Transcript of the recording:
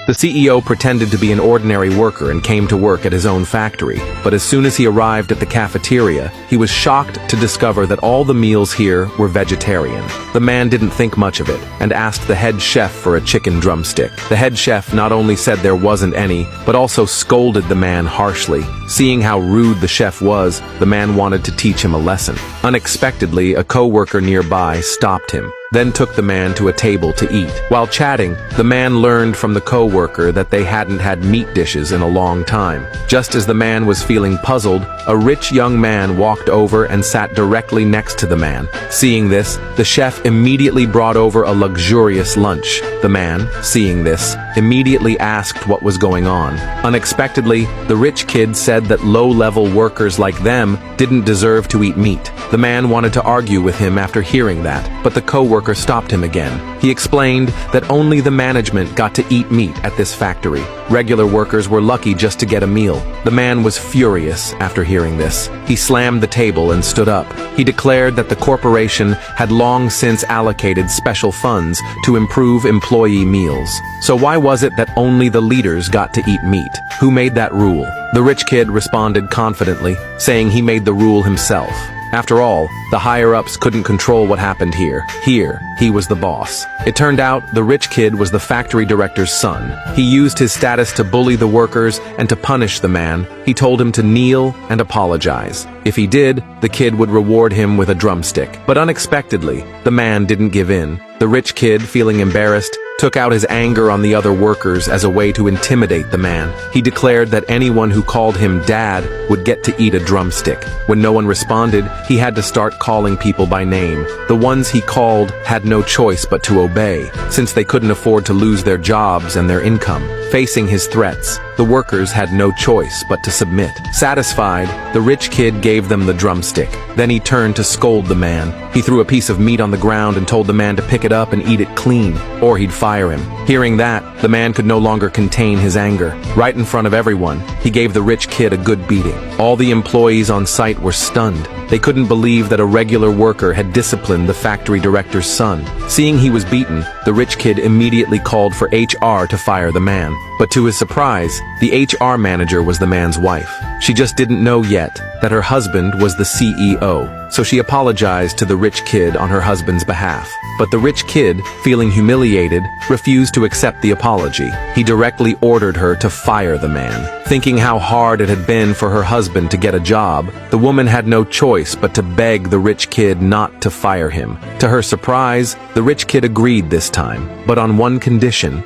The CEO pretended to be an ordinary worker and came to work at his own factory, but as soon as he arrived at the cafeteria, he was shocked to discover that all the meals here were vegetarian. The man didn't think much of it and asked the head chef for a chicken drumstick. The head chef not only said there wasn't any, but also scolded the man harshly. Seeing how rude the chef was, the man wanted to teach him a lesson. Unexpectedly, a co-worker nearby stopped him, then took the man to a table to eat. While chatting, the man learned from the co-worker that they hadn't had meat dishes in a long time. Just as the man was feeling puzzled, a rich young man walked over and sat directly next to the man. Seeing this, the chef immediately brought over a luxurious lunch. The man, seeing this, immediately asked what was going on. Unexpectedly, the rich kid said that low-level workers like them didn't deserve to eat meat. The man wanted to argue with him after hearing that, but the co-worker stopped him again. He explained that only the management got to eat meat at this factory. Regular workers were lucky just to get a meal. The man was furious after hearing this. He slammed the table and stood up. He declared that the corporation had long since allocated special funds to improve employee meals. So why was it that only the leaders got to eat meat? Who made that rule? The rich kid responded confidently, saying he made the rule himself. After all, the higher-ups couldn't control what happened here. Here, he was the boss. It turned out the rich kid was the factory director's son. He used his status to bully the workers and to punish the man. He told him to kneel and apologize. If he did, the kid would reward him with a drumstick. But unexpectedly, the man didn't give in. The rich kid, feeling embarrassed, took out his anger on the other workers as a way to intimidate the man. He declared that anyone who called him dad would get to eat a drumstick. When no one responded, he had to start calling people by name. The ones he called had no choice but to obey, since they couldn't afford to lose their jobs and their income. Facing his threats, the workers had no choice but to submit. Satisfied, the rich kid gave them the drumstick. Then he turned to scold the man. He threw a piece of meat on the ground and told the man to pick it up and eat it clean, or he'd fire him. Hearing that, the man could no longer contain his anger. Right in front of everyone, he gave the rich kid a good beating. All the employees on site were stunned. They couldn't believe that a regular worker had disciplined the factory director's son. Seeing he was beaten, the rich kid immediately called for HR to fire the man. But to his surprise, the HR manager was the man's wife. She just didn't know yet that her husband was the CEO, so she apologized to the rich kid on her husband's behalf. But the rich kid, feeling humiliated, refused to accept the apology. He directly ordered her to fire the man. Thinking how hard it had been for her husband to get a job, the woman had no choice but to beg the rich kid not to fire him. To her surprise, the rich kid agreed this time, but on one condition: